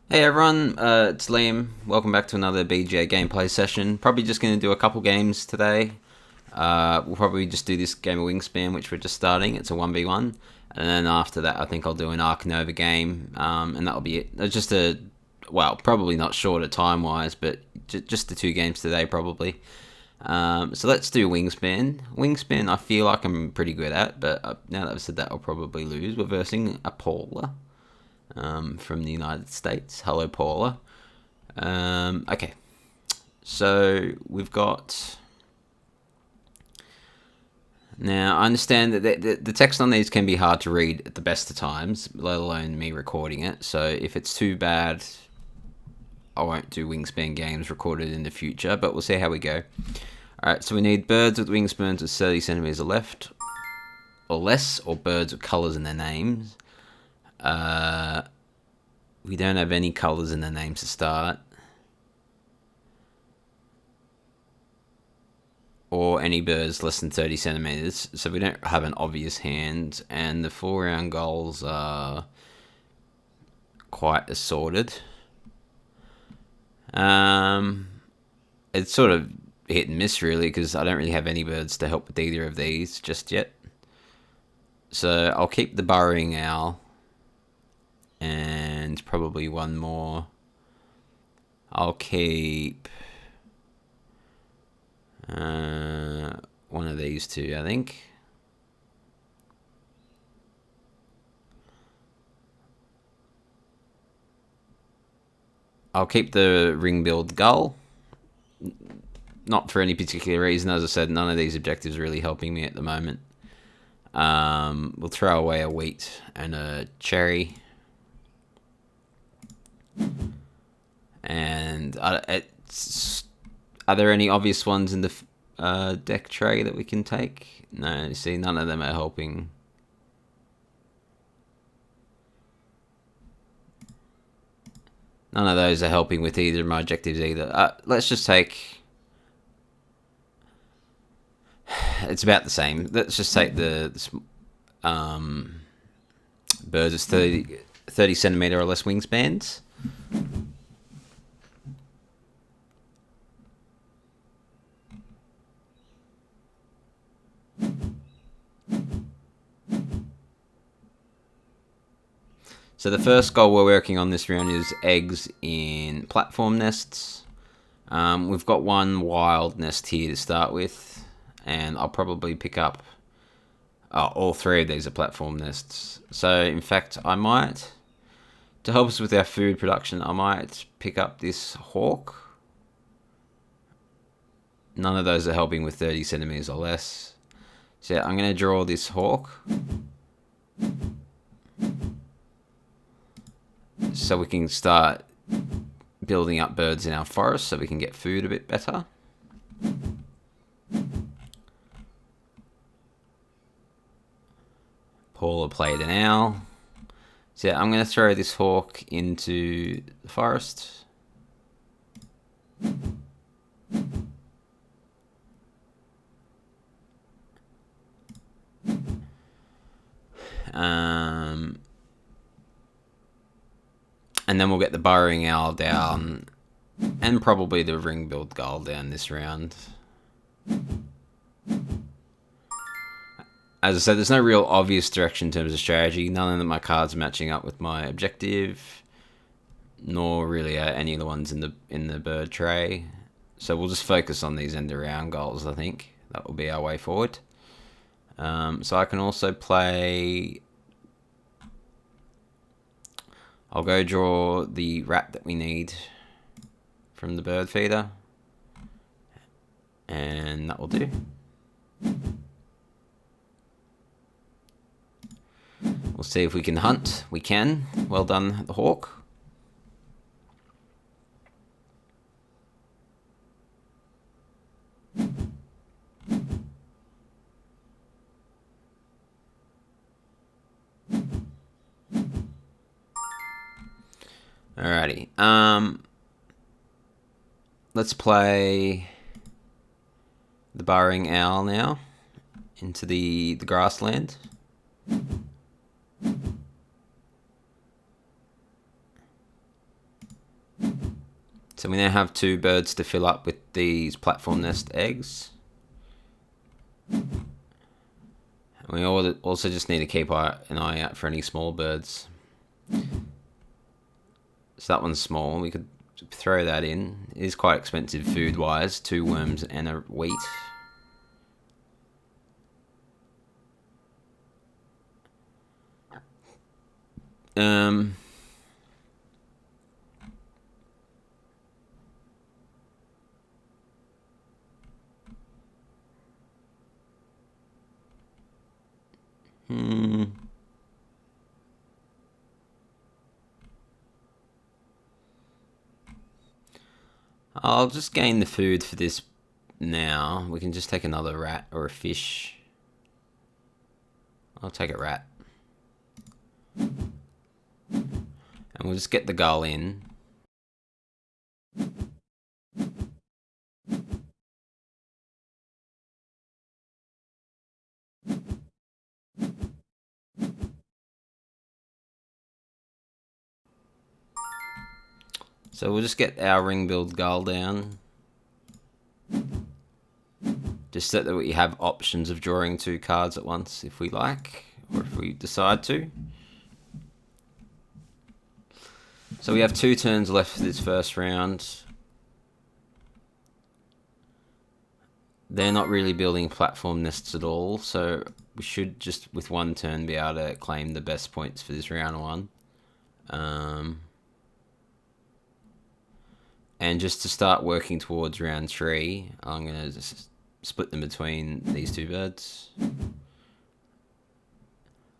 Hey everyone, it's Liam. Welcome back to another BGA gameplay session. Probably just going to do a couple games today. We'll probably just do this game of Wingspan, which we're just starting. It's a 1v1. And then after that, I think I'll do an Ark Nova game, and that'll be it. It's just probably not shorter time-wise, but just the two games today, probably. So let's do Wingspan. Wingspan, I feel like I'm pretty good at, but now that I've said that, I'll probably lose. We're versing a Paula. From the United States. Hello, Paula. Okay, so we've got. Now, I understand that the text on these can be hard to read at the best of times, let alone me recording it. So if it's too bad, I won't do Wingspan games recorded in the future, but we'll see how we go. Alright, so we need birds with wingspans with 30 centimeters or left, or less, or birds with colors in their names. We don't have any colours in the names to start. Or any birds less than 30 centimetres. So we don't have an obvious hand. And the 4-round goals are quite assorted. It's sort of hit and miss really, because I don't really have any birds to help with either of these just yet. So I'll keep the burrowing owl. And probably one more. I'll keep one of these two, I think. I'll keep the ring-billed gull. Not for any particular reason. As I said, none of these objectives are really helping me at the moment. We'll throw away a wheat and a cherry. And are there any obvious ones in the deck tray that we can take? No, see, none of them are helping. None of those are helping with either of my objectives either. Let's just take... It's about the same. Let's just take the birds with 30 centimeter or less wingspans. So the first goal we're working on this round is eggs in platform nests. We've got one wild nest here to start with, and I'll probably pick up all three of these are platform nests. So in fact, I might, to help us with our food production, I might pick up this hawk. None of those are helping with 30 centimeters or less. So yeah, I'm going to draw this hawk. So we can start building up birds in our forest so we can get food a bit better. Paula played an owl. So yeah, I'm going to throw this hawk into the forest. And then we'll get the burrowing owl down, and probably the ring-billed gull down this round. As I said, there's no real obvious direction in terms of strategy. None of my cards are matching up with my objective, nor really any of the ones in the bird tray. So we'll just focus on these end-around goals, I think. That will be our way forward. So I can also play... I'll go draw the rat that we need from the bird feeder. And that will do. We'll see if we can hunt. We can. Well done, the hawk. Alrighty. Let's play the burrowing owl now into the grassland. So we now have 2 birds to fill up with these platform nest eggs. And we also just need to keep an eye out for any small birds. So that one's small. We could throw that in. It is quite expensive food-wise. 2 worms and a wheat. I'll just gain the food for this now. We can just take another rat or a fish. I'll take a rat. And we'll just get the gull in. So we'll just get our ring-billed gull down. Just so that we have options of drawing 2 cards at once if we like, or if we decide to. So we have 2 turns left for this first round. They're not really building platform nests at all, so we should just with 1 turn be able to claim the best points for this round 1. And just to start working towards round 3, I'm going to just split them between these 2 birds.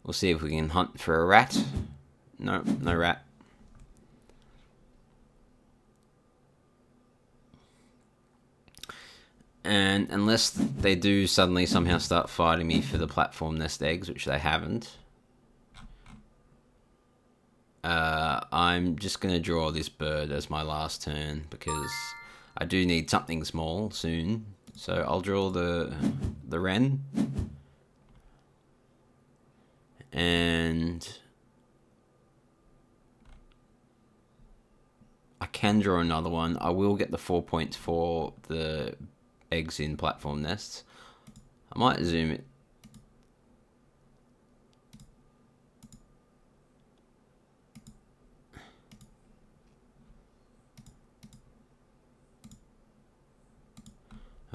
We'll see if we can hunt for a rat. No, no rat. And unless they do suddenly somehow start fighting me for the platform nest eggs, which they haven't, I'm just going to draw this bird as my last turn because I do need something small soon. So I'll draw the wren. And I can draw another one. I will get the 4 points for the eggs in platform nests. I might zoom it.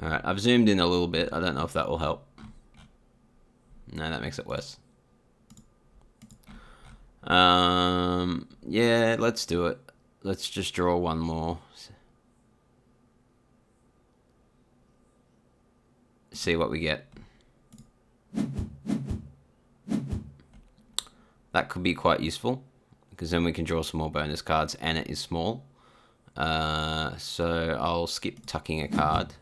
Alright, I've zoomed in a little bit. I don't know if that will help. No, that makes it worse. Yeah, let's do it. Let's just draw one more. See what we get. That could be quite useful because then we can draw some more bonus cards and it is small. So I'll skip tucking a card.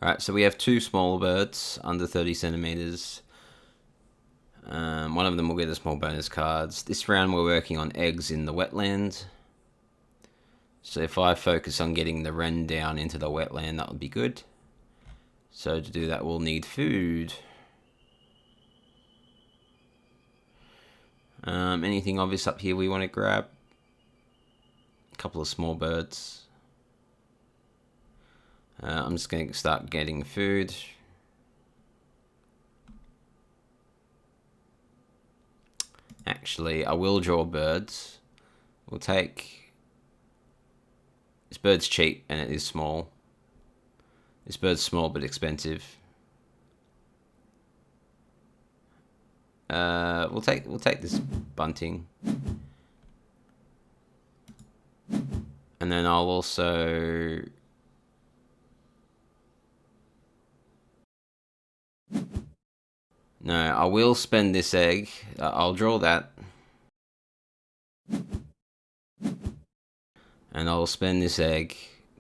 Alright, so we have 2 small birds under 30 centimeters. One of them will get us more bonus cards. This round we're working on eggs in the wetland. So if I focus on getting the wren down into the wetland, that would be good. So to do that, we'll need food. Anything obvious up here we want to grab? A couple of small birds. I'm just going to start getting food. Actually, I will draw birds. We'll take... This bird's cheap and it is small. This bird's small but expensive. We'll take this bunting. And then I'll also... No, I will spend this egg. I'll draw that. And I'll spend this egg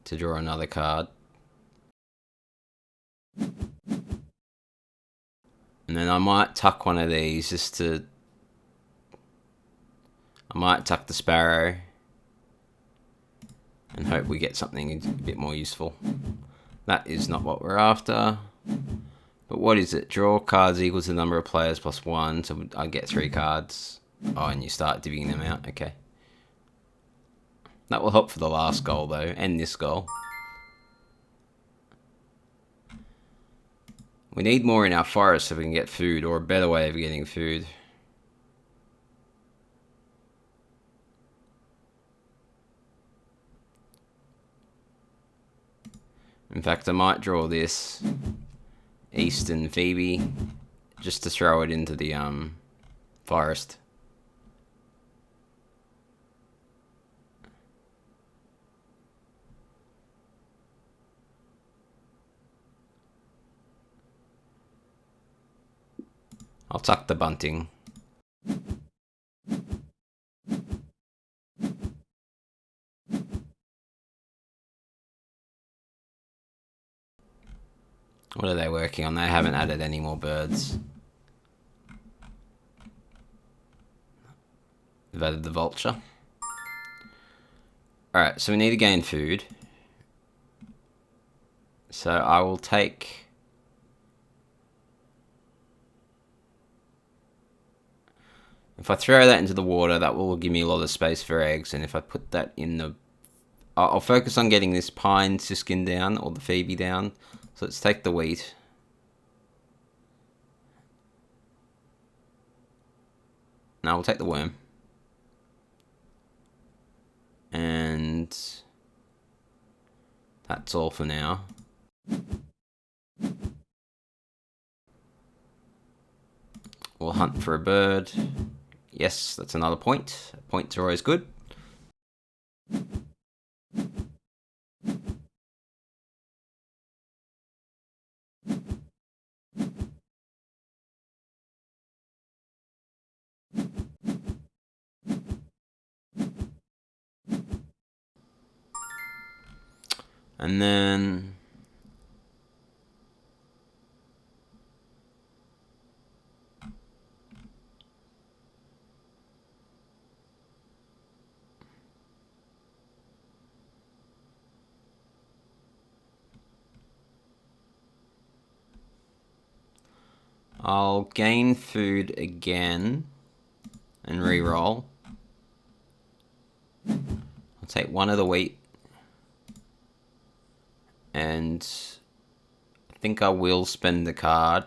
to draw another card. And then I might tuck one of these just to... I might tuck the sparrow. And hope we get something a bit more useful. That is not what we're after. But what is it? Draw cards equals the number of players plus 1. So I get 3 cards. Oh, and you start divvying them out. Okay. That will help for the last goal, though, and this goal. We need more in our forest so we can get food, or a better way of getting food. In fact, I might draw this Eastern Phoebe just to throw it into the forest. I'll tuck the bunting. What are they working on? They haven't added any more birds. They've added the vulture. Alright, so we need to gain food. So I will take... If I throw that into the water, that will give me a lot of space for eggs. And if I put that in the... I'll focus on getting this pine siskin down, or the Phoebe down. So let's take the wheat. Now we'll take the worm. And that's all for now. We'll hunt for a bird. Yes, that's another point. Points are always good. And then I'll gain food again and re-roll. I'll take one of the wheat. And I think I will spend the card.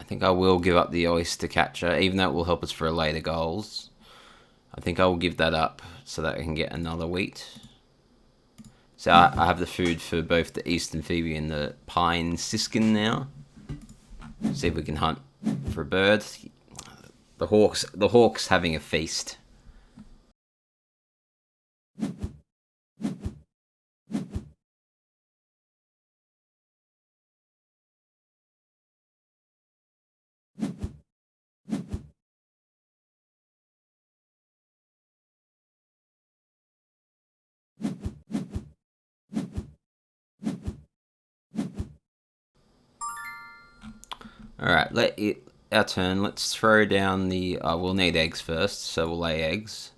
I think I will give up the oyster catcher, even though it will help us for later goals. I think I will give that up so that I can get another wheat. So I have the food for both the Eastern Phoebe and the pine siskin now. See if we can hunt for a bird. The hawk's having a feast. Alright, our turn. Let's throw down the... we'll need eggs first, so we'll lay eggs.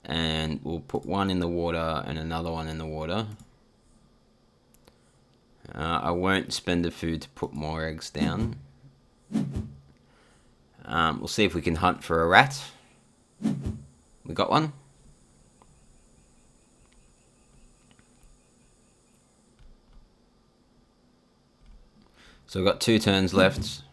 And we'll put one in the water and another one in the water. I won't spend the food to put more eggs down. We'll see if we can hunt for a rat. We got one. So we've got 2 turns left.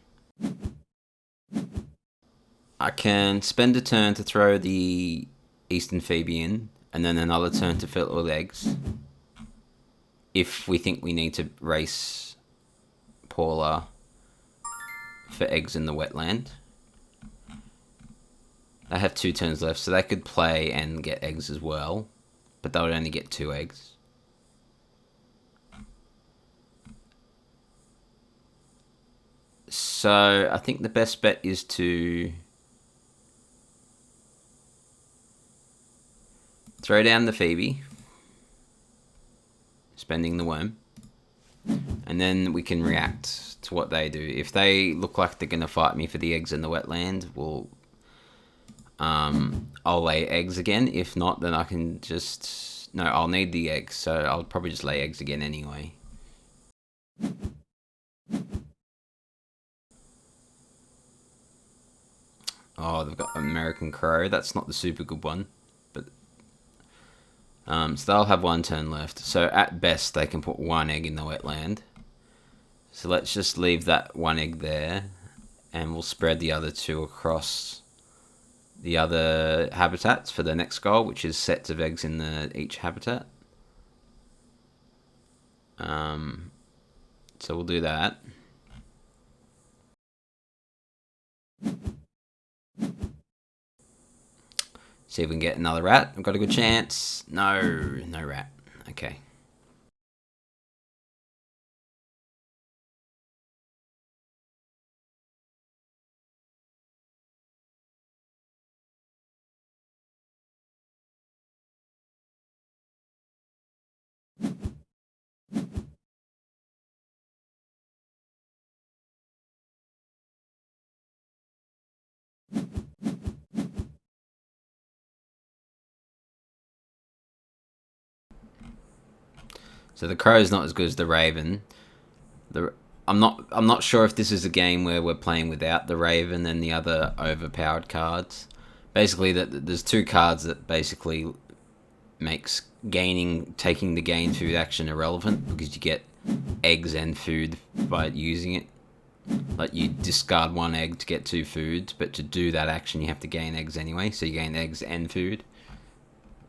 I can spend a turn to throw the Eastern Phoebe in, and then another turn to fill it with eggs. If we think we need to race Paula for eggs in the wetland. They have 2 turns left, so they could play and get eggs as well, but they would only get 2 eggs. So I think the best bet is to throw down the Phoebe, spending the worm, and then we can react to what they do. If they look like they're going to fight me for the eggs in the wetland, we'll I'll lay eggs again. If not, then I can just... No, I'll need the eggs, so I'll probably just lay eggs again anyway. Oh, they've got American Crow. That's not the super good one. But so they'll have one turn left. So at best, they can put one egg in the wetland. So let's just leave that one egg there. And we'll spread the other two across the other habitats for the next goal, which is sets of eggs in each habitat. So we'll do that. See if we can get another rat. I've got a good chance. No rat. Okay. So the crow is not as good as the raven. I'm not sure if this is a game where we're playing without the raven and the other overpowered cards. Basically, there's two cards that basically makes taking the gain food action irrelevant because you get eggs and food by using it. Like you discard one egg to get two foods, but to do that action you have to gain eggs anyway, so you gain eggs and food.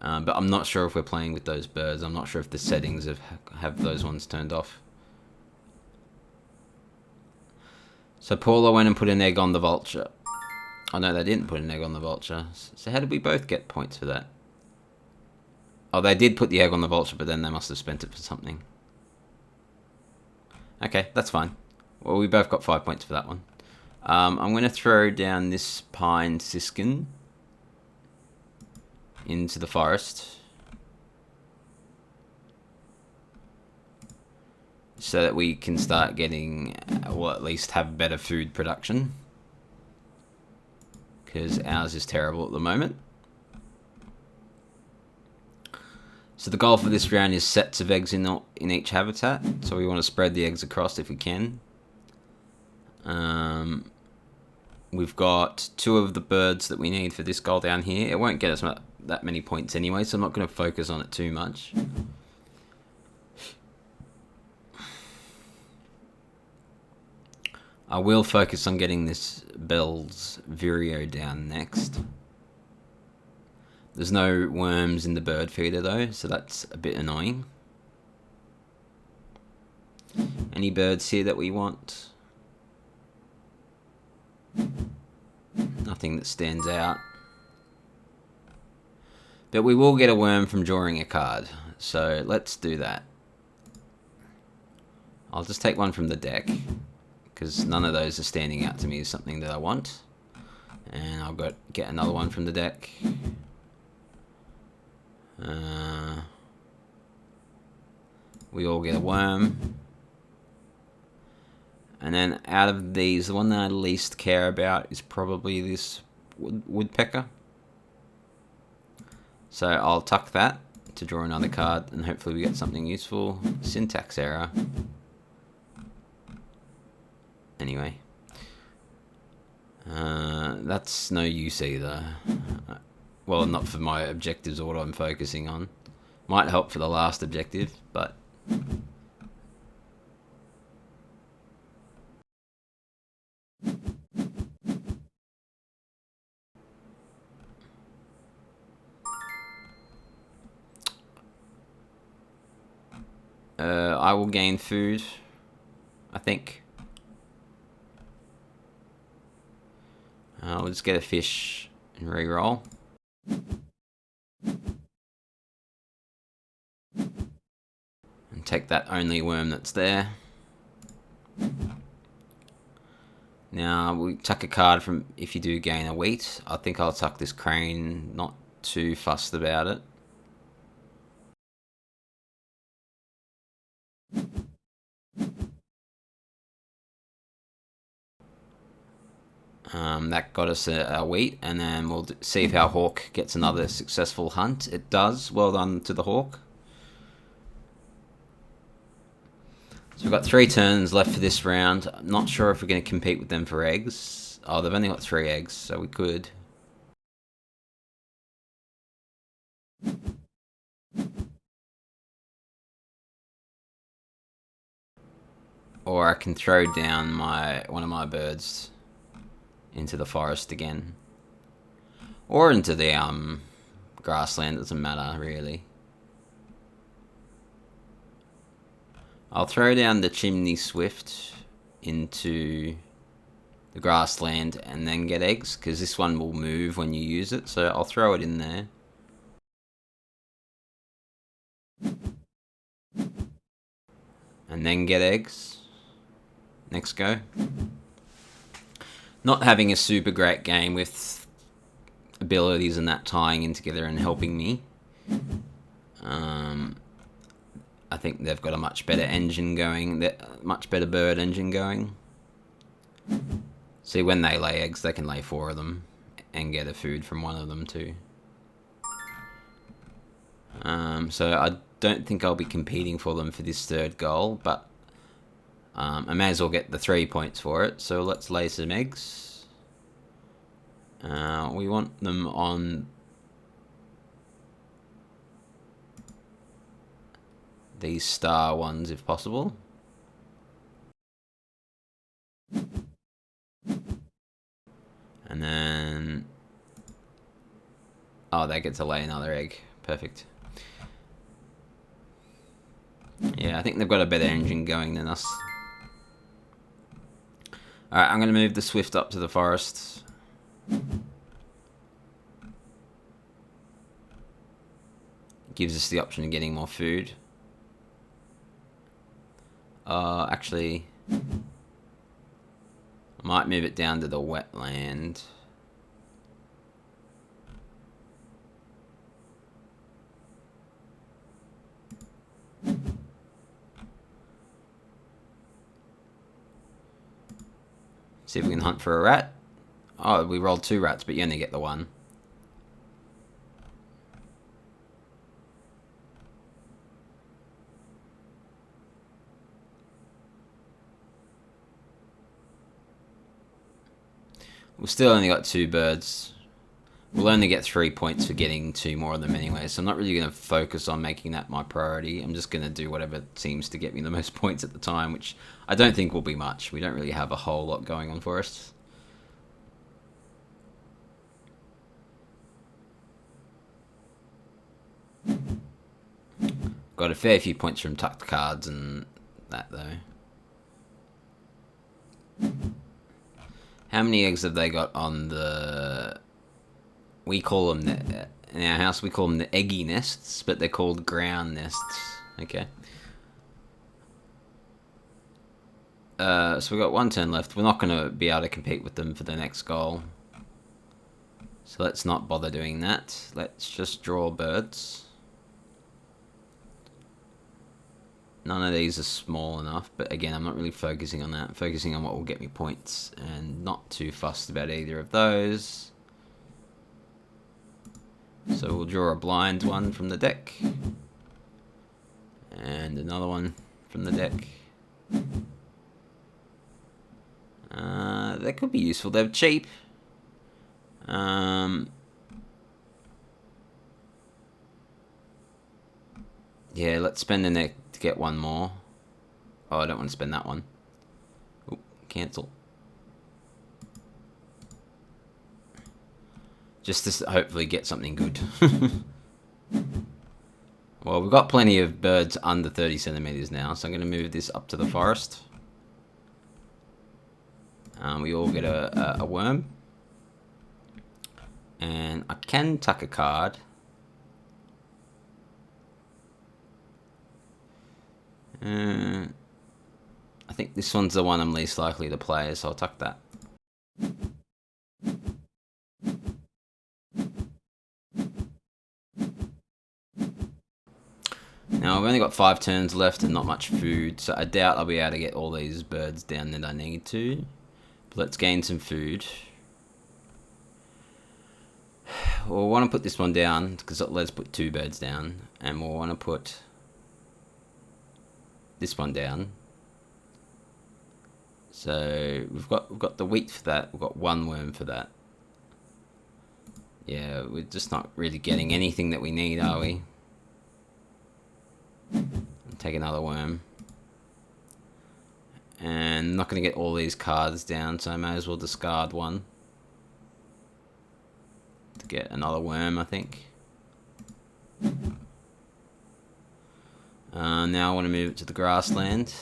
But I'm not sure if we're playing with those birds. I'm not sure if the settings have those ones turned off. So Paula went and put an egg on the vulture. Oh no, they didn't put an egg on the vulture. So how did we both get points for that? Oh, they did put the egg on the vulture, but then they must have spent it for something. Okay, that's fine. Well, we both got 5 points for that one. I'm going to throw down this pine siskin into the forest so that we can start getting, well, at least have better food production, because ours is terrible at the moment. So the goal for this round is sets of eggs in each habitat, so we want to spread the eggs across if we can. We've got 2 of the birds that we need for this goal down here. It won't get us that many points anyway, so I'm not going to focus on it too much. I will focus on getting this Bell's Vireo down next. There's no worms in the bird feeder though, so that's a bit annoying. Any birds here that we want? Nothing that stands out. But we will get a worm from drawing a card, so let's do that. I'll just take one from the deck, because none of those are standing out to me as something that I want. And I'll get another one from the deck. We all get a worm. And then out of these, the one that I least care about is probably this woodpecker. So I'll tuck that to draw another card, and hopefully we get something useful. Syntax error. Anyway. That's no use either. Well, not for my objectives or what I'm focusing on. Might help for the last objective, but... I will gain food, I think. I'll just get a fish and reroll. And take that only worm that's there. Now, we tuck a card from if you do gain a wheat. I think I'll tuck this crane, not too fussed about it. That got us a wheat, and then we'll see if our hawk gets another successful hunt. It does. Well done to the hawk. So we've got 3 turns left for this round. I'm not sure if we're going to compete with them for eggs. Oh, they've only got 3 eggs, so we could. Or I can throw down one of my birds into the forest again. Or into the grassland, doesn't matter really. I'll throw down the chimney swift into the grassland and then get eggs, because this one will move when you use it, so I'll throw it in there. And then get eggs. Next go. Not having a super great game with abilities and that tying in together and helping me. I think they've got a much better engine going, much better bird engine going. See, when they lay eggs, they can lay 4 of them and get a food from one of them too. So I don't think I'll be competing for them for this 3rd goal, but I may as well get the 3 points for it. So let's lay some eggs. We want them on these star ones if possible. And then... oh, they get to lay another egg. Perfect. Yeah, I think they've got a better engine going than us. Alright, I'm going to move the swift up to the forest. Gives us the option of getting more food. Actually, I might move it down to the wetland. See if we can hunt for a rat. Oh, we rolled 2 rats, but you only get the 1. We've still only got 2 birds. We'll only get 3 points for getting 2 more of them anyway, so I'm not really going to focus on making that my priority. I'm just going to do whatever seems to get me the most points at the time, which I don't think will be much. We don't really have a whole lot going on for us. Got a fair few points from tucked cards and that though. How many eggs have they got on the... we call them, in our house, we call them the eggy nests, but they're called ground nests. Okay. So we've got 1 turn left. We're not going to be able to compete with them for the next goal. So let's not bother doing that. Let's just draw birds. None of these are small enough, but again, I'm not really focusing on that. I'm focusing on what will get me points, and not too fussed about either of those. So we'll draw a blind one from the deck. And another one from the deck. That could be useful. They're cheap. Yeah, let's spend the neck to get 1 more. Oh, I don't want to spend that one. Oop, cancel. Just to hopefully get something good. Well, we've got plenty of birds under 30 centimeters now, so I'm going to move this up to the forest. We all get a worm. And I can tuck a card. I think this one's the one I'm least likely to play, so I'll tuck that. Now I've only got 5 turns left and not much food, so I doubt I'll be able to get all these birds down that I need to. But let's gain some food. we'll want to put this one down, because let's put 2 birds down, and we'll want to put this one down. So we've got the wheat for that. We've got 1 worm for that. Yeah, we're just not really getting anything that we need, are we? Take another worm. And I'm not going to get all these cards down, so I may as well discard one to get another worm, I think. Now I want to move it to the grassland.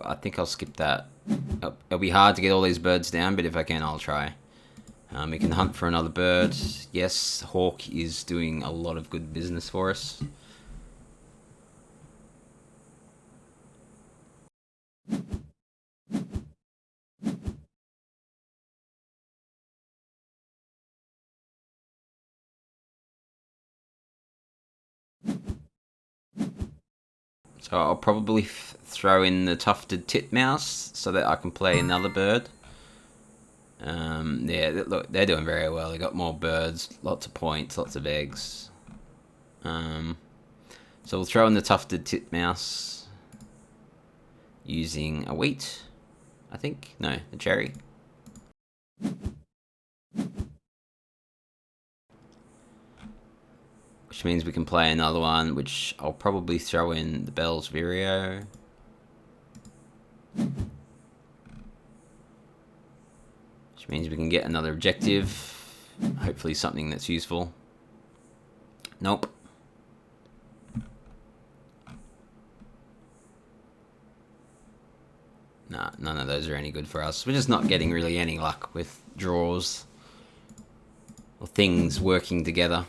I think I'll skip that. It'll be hard to get all these birds down, but if I can, I'll try. We can hunt for another bird. Yes, hawk is doing a lot of good business for us. So I'll probably throw in the tufted titmouse so that I can play another bird. Yeah, look, they're doing very well. They got more birds, lots of points, lots of eggs. So we'll throw in the tufted titmouse using a wheat, I think. No, a cherry. Which means we can play another one, which I'll probably throw in the Bell's Vireo. Which means we can get another objective. Hopefully something that's useful. Nope. Nah, none of those are any good for us. We're just not getting really any luck with draws or things working together.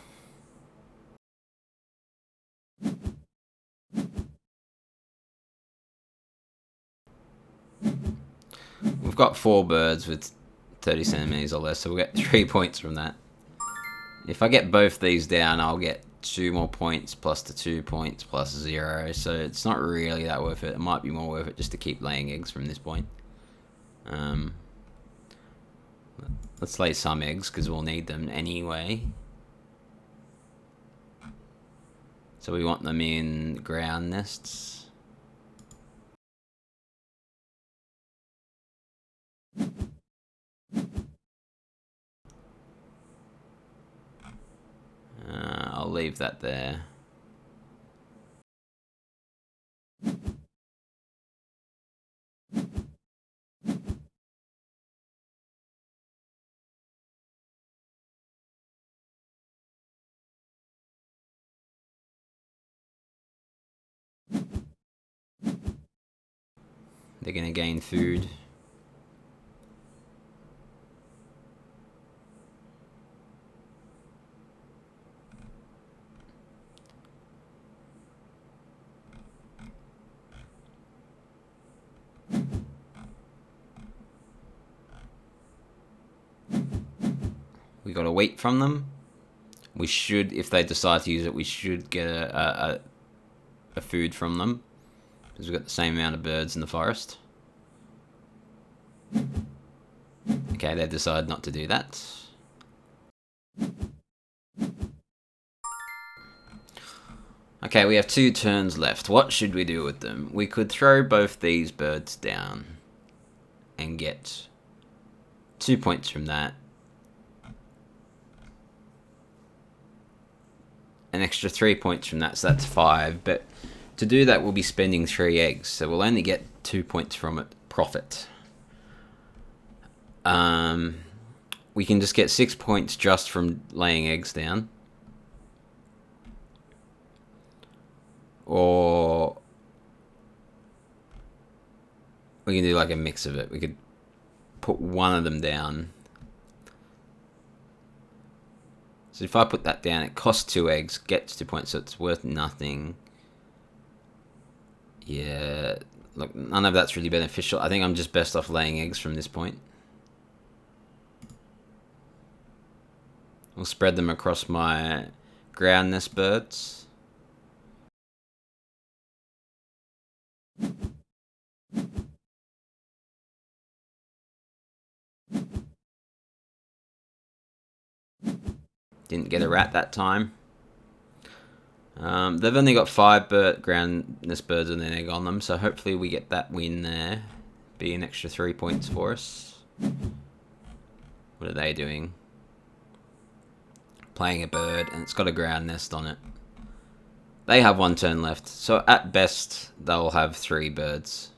We've got 4 birds with 30 centimeters or less, so we'll get 3 points from that. If I get both these down, I'll get 2 more points plus the 2 points plus 0, so it's not really that worth it. It might be more worth it just to keep laying eggs from this point. Let's lay some eggs because we'll need them anyway. So we want them in ground nests. I'll leave that there. They're gonna gain food. We gotta wait from them. We should, if they decide to use it, we should get a food from them. Because we've got the same amount of birds in the forest. Okay, they decide not to do that. Okay, we have 2 turns left. What should we do with them? We could throw both these birds down and get 2 points from that. An extra 3 points from that, so that's 5. But to do that, we'll be spending 3 eggs, so we'll only get 2 points from it profit. We can just get 6 points just from laying eggs down. Or we can do like a mix of it. We could put one of them down. So if I put that down, it costs 2 eggs, gets 2 points, so it's worth nothing. Yeah, look, none of that's really beneficial. I think I'm just best off laying eggs from this point. We'll spread them across my ground nest birds. Didn't get a rat that time. They've only got 5 ground nest birds and an egg on them, so hopefully we get that win there. Be an extra 3 points for us. What are they doing? Playing a bird, and it's got a ground nest on it. They have 1 turn left, so at best they'll have 3 birds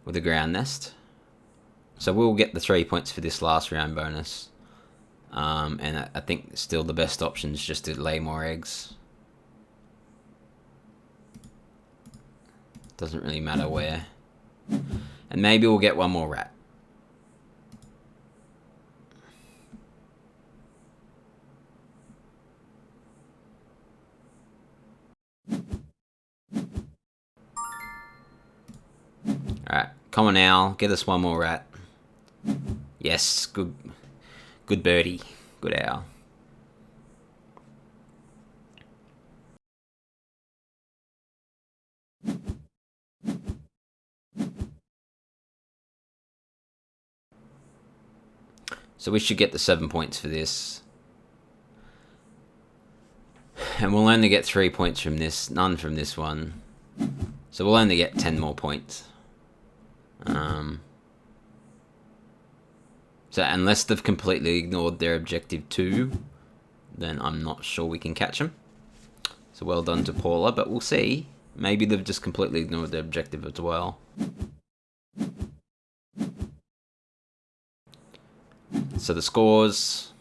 with a ground nest. So we'll get the 3 points for this last round bonus. And I think still the best option is just to lay more eggs. Doesn't really matter where. And maybe we'll get 1 more rat. Alright, common owl, get us 1 more rat. Yes, good birdie, good owl. So we should get the 7 points for this. And we'll only get 3 points from this, none from this one. So we'll only get 10 more points. So unless they've completely ignored their objective 2, then I'm not sure we can catch them. So well done to Paula, but we'll see. Maybe they've just completely ignored their objective as well. So the scores,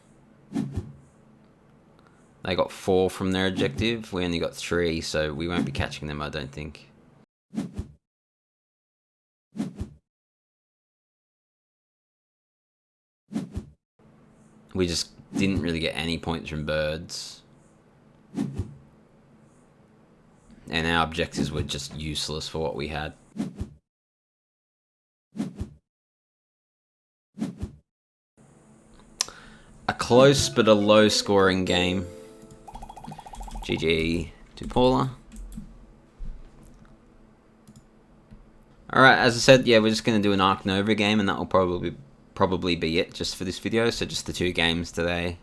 they got 4 from their objective. We only got 3, so we won't be catching them, I don't think. We just didn't really get any points from birds. And our objectives were just useless for what we had. A close but a low scoring game. GG to Paula. Alright, as I said, yeah, we're just going to do an Ark Nova game, and that will probably be it just for this video. So just the 2 games today.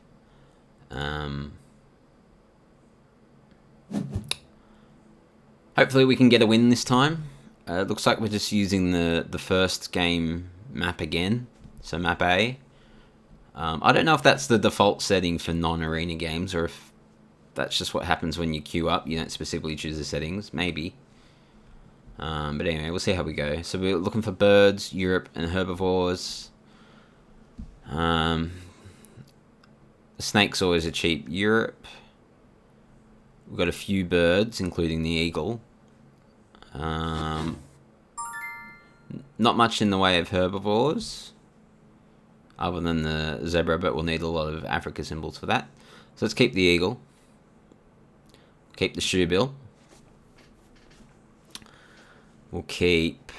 Hopefully we can get a win this time. It looks like we're just using the first game map again. So map A. I don't know if that's the default setting for non-arena games, or if that's just what happens when you queue up. You don't specifically choose the settings. Maybe. But anyway, we'll see how we go. So we're looking for birds, Europe, and herbivores. Snakes always are cheap. Europe. We've got a few birds, including the eagle. Not much in the way of herbivores, other than the zebra, but we'll need a lot of Africa symbols for that. So let's keep the eagle. Keep the shoebill. We'll keep...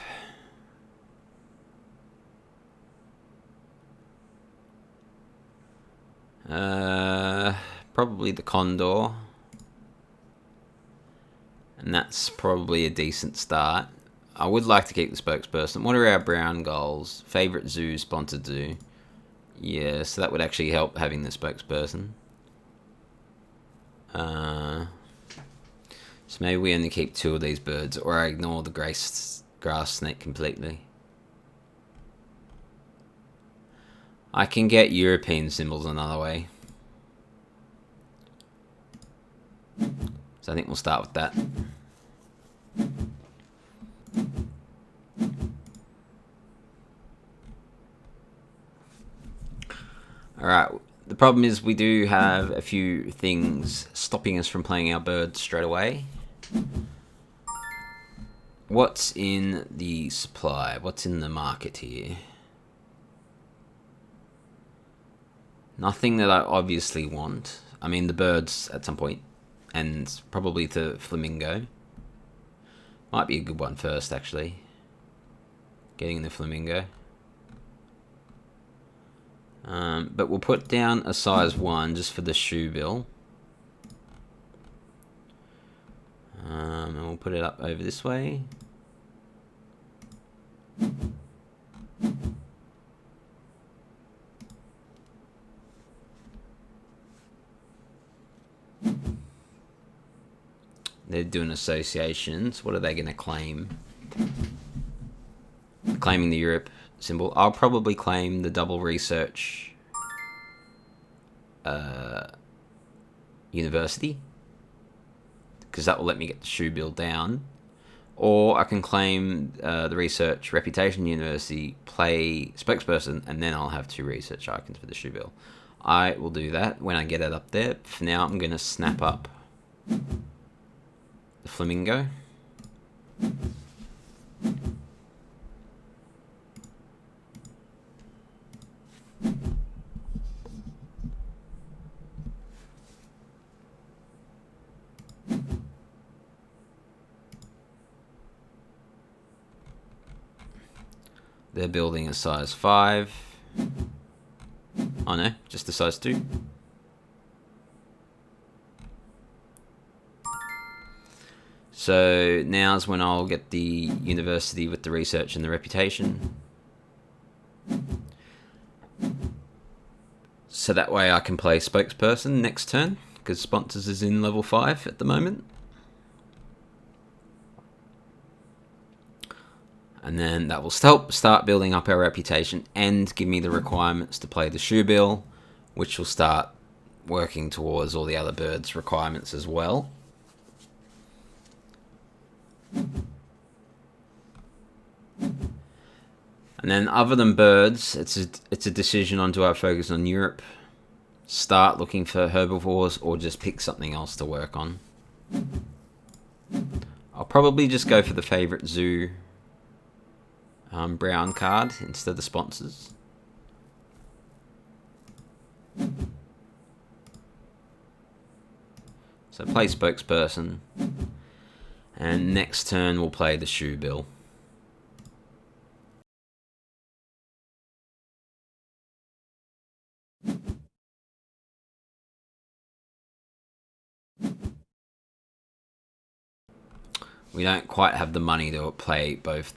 probably the condor. And that's probably a decent start. I would like to keep the spokesperson. What are our brown goals? Favorite zoo, sponsored zoo. Yeah, so that would actually help having the spokesperson. So maybe we only keep 2 of these birds, or I ignore the grass snake completely. I can get European symbols another way. So I think we'll start with that. Alright, the problem is we do have a few things stopping us from playing our birds straight away. What's in the supply? What's in the market here? Nothing that I obviously want. I mean, the birds at some point. And probably the flamingo. Might be a good one first, actually. Getting the flamingo. But we'll put down a size 1 just for the shoe bill. And we'll put it up over this way. They're doing associations. What are they going to claim? Claiming the Europe symbol. I'll probably claim the double research university, because that will let me get the shoe bill down. Or I can claim the research reputation university, play spokesperson, and then I'll have 2 research icons for the shoe bill. I will do that when I get it up there. For now, I'm going to snap up the flamingo. They're building a size 5. Oh no, just a size 2. So now's when I'll get the university with the research and the reputation. So that way I can play spokesperson next turn, because sponsors is in level 5 at the moment. And then that will help start building up our reputation and give me the requirements to play the shoe bill, which will start working towards all the other birds' requirements as well. And then other than birds, it's a decision on do I focus on Europe, start looking for herbivores, or just pick something else to work on. I'll probably just go for the favourite zoo brown card instead of the sponsors. So play spokesperson, and next turn we'll play the shoe bill. We don't quite have the money to play both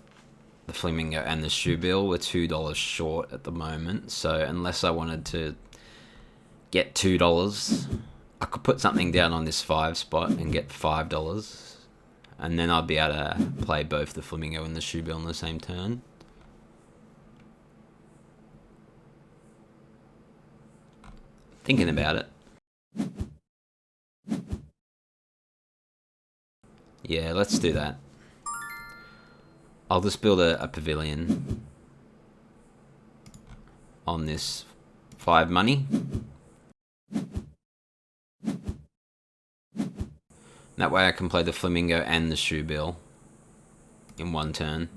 the flamingo and the shoe bill. We're $2 short at the moment, so unless I wanted to get $2, I could put something down on this 5 spot and get $5, and then I'd be able to play both the flamingo and the shoe bill in the same turn. Thinking about it. Yeah, let's do that. I'll just build a pavilion on this 5 money. That way I can play the flamingo and the shoe bill in one turn.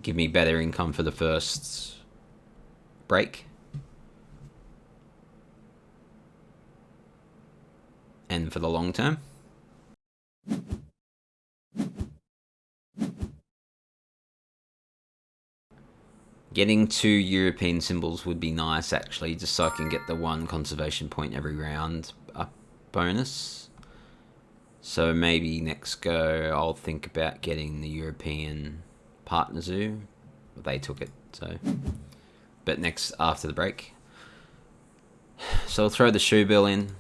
Give me better income for the first break. And for the long term. Getting 2 European symbols would be nice, actually, just so I can get the 1 conservation point every round up bonus. So maybe next go I'll think about getting the European partner zoo. They took it, so. But next, after the break. So I'll throw the shoe bill in.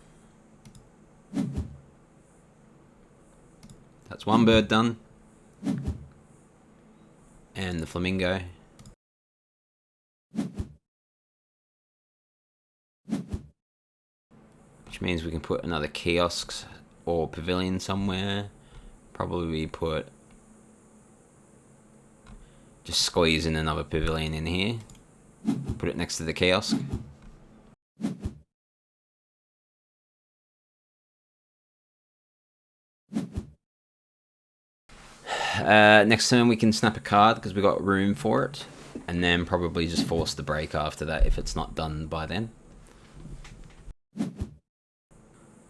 That's 1 bird done. And the flamingo. Which means we can put another kiosk or pavilion somewhere. Probably just squeeze in another pavilion in here. Put it next to the kiosk. Next turn we can snap a card because we got room for it, and then probably just force the break after that if it's not done by then.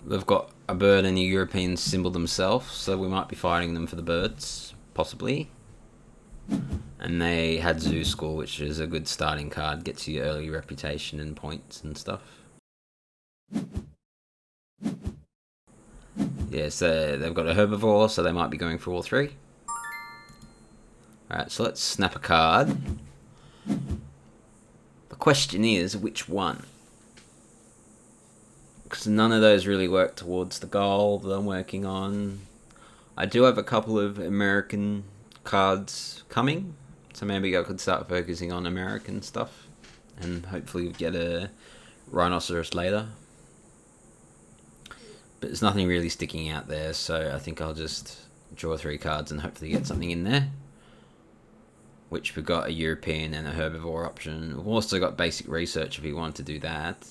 They've got a bird and a European symbol themselves, so we might be fighting them for the birds, possibly. And they had Zoo School, which is a good starting card, gets you early reputation and points and stuff. Yeah, so they've got a herbivore, so they might be going for all 3. Alright, so let's snap a card. The question is, which one? because none of those really work towards the goal that I'm working on. I do have a couple of American cards coming, so maybe I could start focusing on American stuff and hopefully get a rhinoceros later. But there's nothing really sticking out there, so I think I'll just draw 3 cards and hopefully get something in there. Which we've got a European and a herbivore option. We've also got basic research if we want to do that.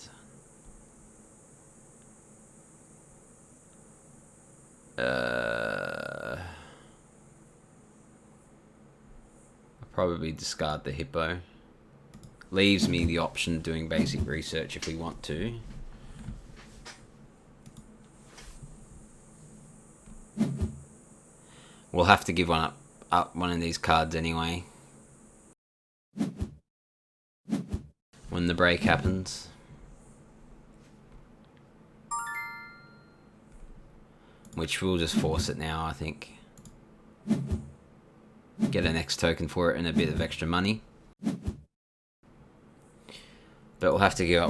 I'll probably discard the hippo. Leaves me the option of doing basic research if we want to. We'll have to give up one of these cards anyway. When the break happens. Which we'll just force it now, I think. Get an X token for it and a bit of extra money. But we'll have to give up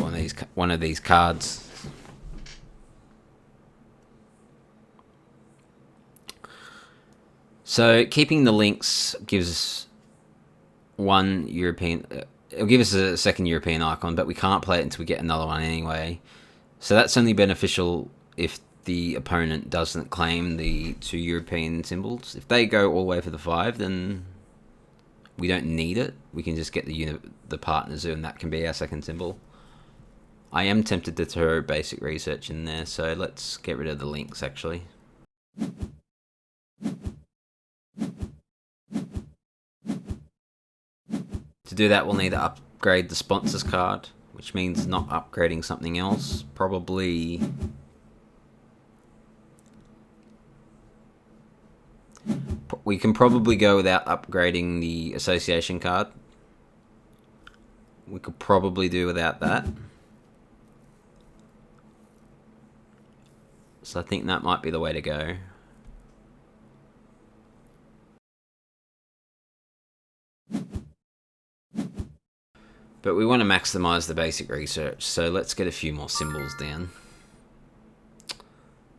one of these cards. So keeping the links gives us one European. It'll give us a second European icon, but we can't play it until we get another one anyway. So that's only beneficial if the opponent doesn't claim the 2 European symbols. If they go all the way for the 5, then we don't need it. We can just get the partner zoo, and that can be our second symbol. I am tempted to throw basic research in there, so let's get rid of the links actually. To do that, we'll need to upgrade the sponsors card, which means not upgrading something else. Probably we can probably go without upgrading the association card. We could probably do without that. So I think that might be the way to go. But we want to maximize the basic research, so let's get a few more symbols down.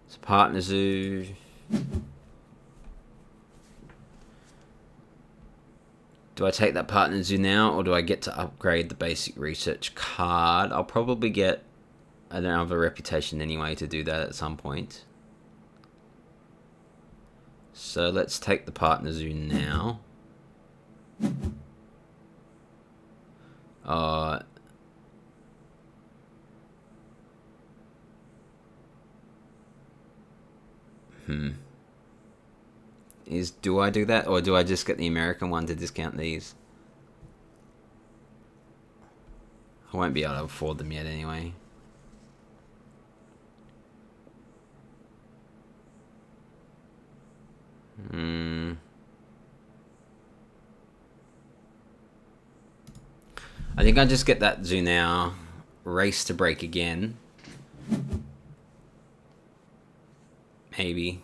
So partner zoo. Do I take that partner zoo now, or do I get to upgrade the basic research card? I'll probably get another reputation anyway to do that at some point. So let's take the partner zoo now. Do I do that, or do I just get the American one to discount these? I won't be able to afford them yet anyway. I think I just get that zoo now. Race to break again. Maybe.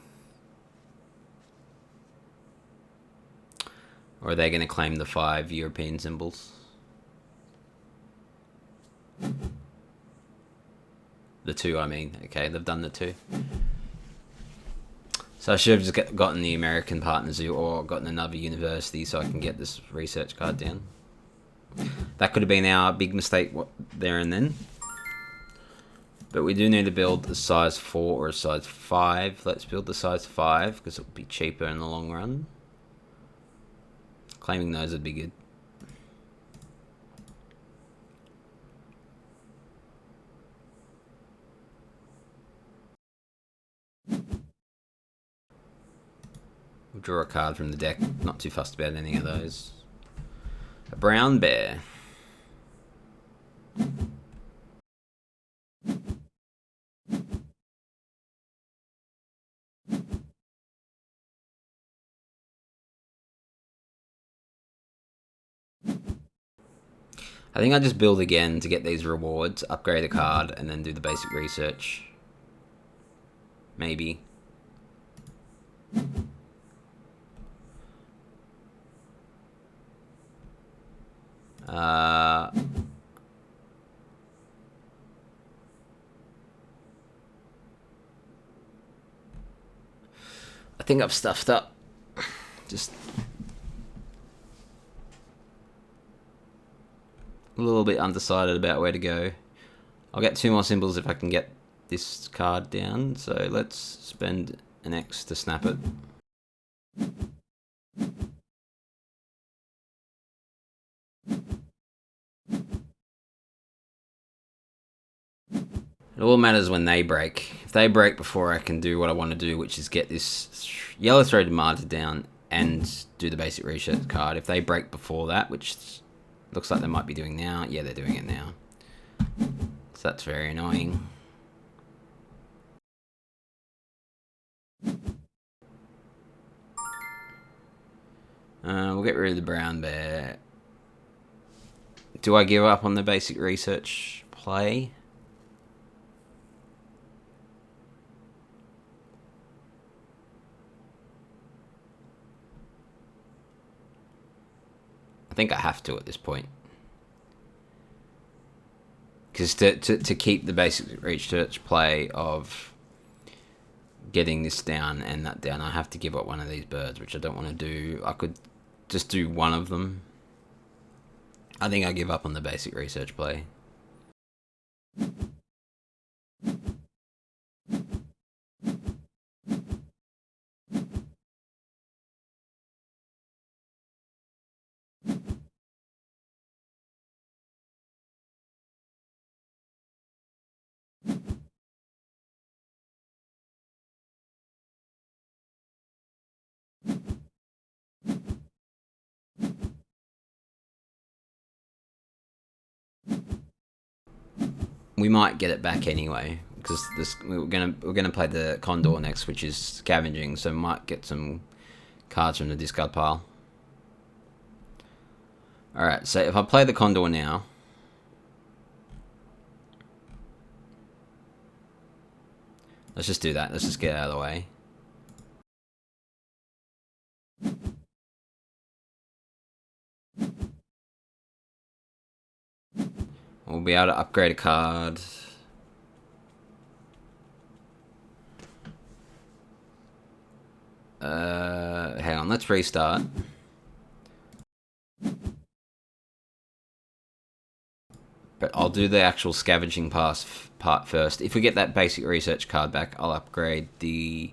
Or are they going to claim the 5 European symbols? The 2, I mean. Okay, they've done the 2. So I should have just gotten the American partner zoo or gotten another university so I can get this research card down. That could have been our big mistake there and then. But we do need to build a size 4 or a size 5. Let's build the size 5 because it'll be cheaper in the long run. Claiming those would be good. We'll draw a card from the deck. Not too fussed about any of those. A brown bear. I think I just build again to get these rewards, upgrade a card, and then do the basic research. Maybe. think I've stuffed up. Just a little bit undecided about where to go. I'll get 2 more symbols if I can get this card down. So let's spend an X to snap it. It all matters when they break. If they break before I can do what I want to do, which is get this yellow throated martyr down and do the basic research card. If they break before that, which looks like they might be doing now. Yeah, they're doing it now. So that's very annoying. We'll get rid of the brown bear. Do I give up on the basic research play? I think I have to at this point. Because to keep the basic research play of getting this down and that down, I have to give up one of these birds, which I don't want to do. I could just do one of them. I think I give up on the basic research play. We might get it back anyway, because we're gonna play the Condor next, which is scavenging, so we might get some cards from the discard pile. Alright, so if I play the Condor now, let's just do that. Let's just get out of the way. We'll be able to upgrade a card. Hang on, let's restart. But I'll do the actual scavenging part first. If we get that basic research card back, I'll upgrade the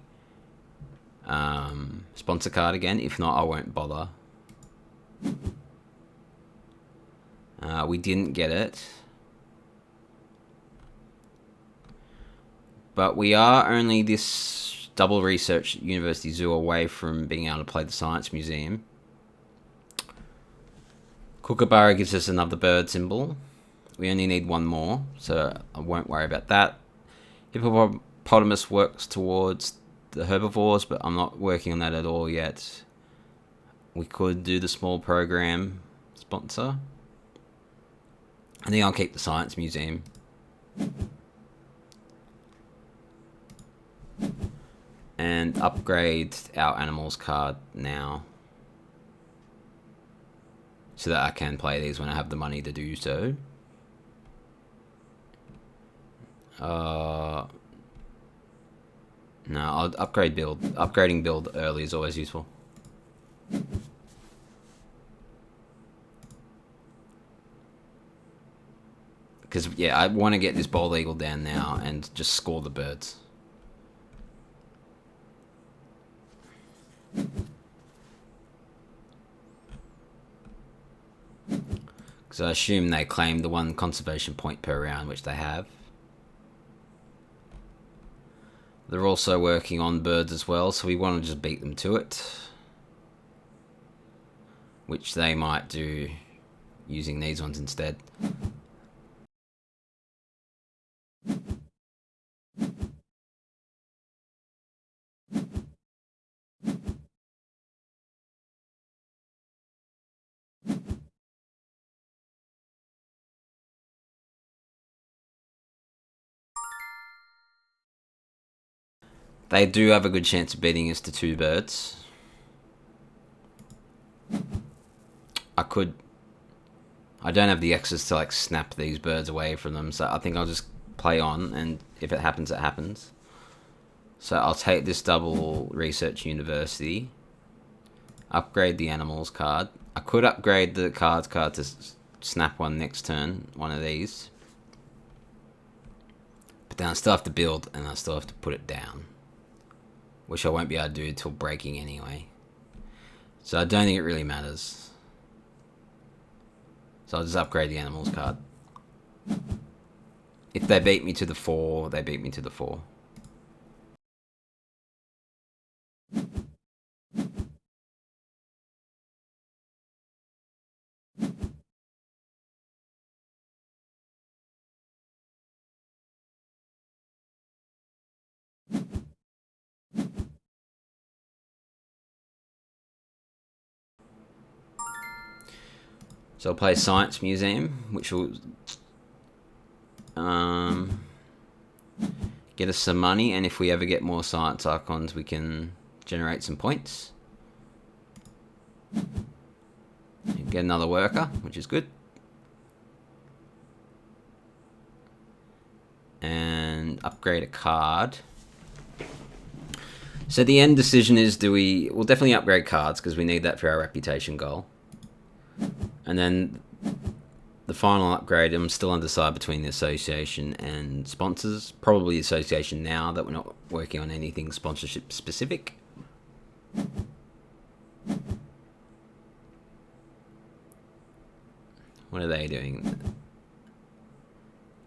sponsor card again. If not, I won't bother. We didn't get it. But we are only this double research University Zoo away from being able to play the Science Museum. Kookaburra gives us another bird symbol. We only need one more, so I won't worry about that. Hippopotamus works towards the herbivores, but I'm not working on that at all yet. We could do the small program sponsor. I think I'll keep the Science Museum. And upgrade our animals card now, so that I can play these when I have the money to do so. No, I'll upgrade build. Upgrading build early is always useful. Because, yeah, I want to get this bald eagle down now and just score the birds. Because I assume they claim the 1 conservation point per round, which they have. They're also working on birds as well, so we want to just beat them to it. Which they might do using these ones instead. They do have a good chance of beating us to 2 birds. I don't have the X's to like snap these birds away from them, so I think I'll just play on, and if it happens, it happens. So I'll take this double research university. Upgrade the animals card. I could upgrade the cards card to snap one next turn, one of these. But then I still have to build and I still have to put it down. Which I won't be able to do till breaking anyway. So I don't think it really matters. So I'll just upgrade the animals card. If they beat me to the 4, they beat me to the 4. So I'll play Science Museum, which will get us some money, and if we ever get more science icons, we can generate some points. Get another worker, which is good. And upgrade a card. So the end decision is, we'll definitely upgrade cards because we need that for our reputation goal. And then the final upgrade, I'm still undecided between the association and sponsors. Probably association now that we're not working on anything sponsorship specific. What are they doing?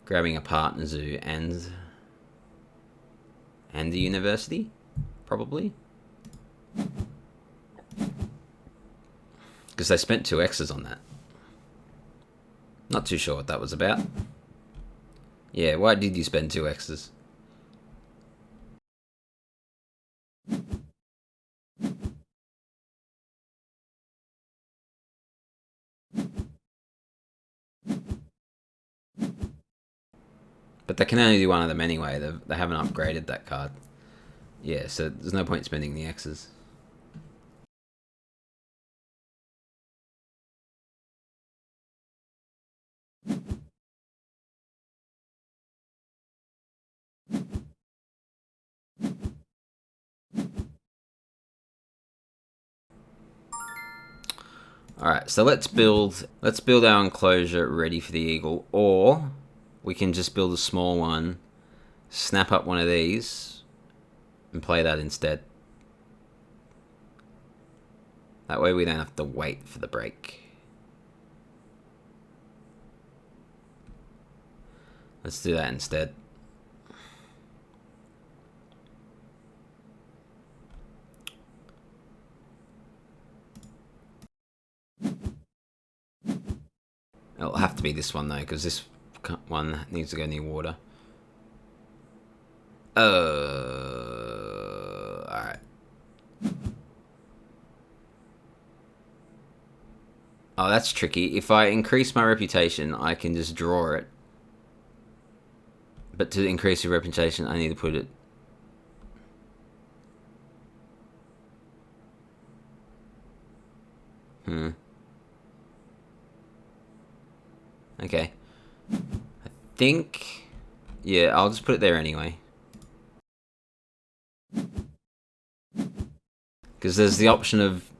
Grabbing a partner zoo and the university, probably. Because they spent 2 X's on that. Not too sure what that was about. Yeah, why did you spend 2 X's? But they can only do one of them anyway. They haven't upgraded that card. Yeah, so there's no point spending the X's. Alright, so let's build our enclosure ready for the eagle, or we can just build a small one, snap up one of these, and play that instead. That way we don't have to wait for the break. Let's do that instead. It'll have to be this one though, because this one needs to go near water. Alright. Oh, that's tricky. If I increase my reputation, I can just draw it. But to increase your reputation, I need to put it... Okay. I think... Yeah, I'll just put it there anyway. Because there's the option of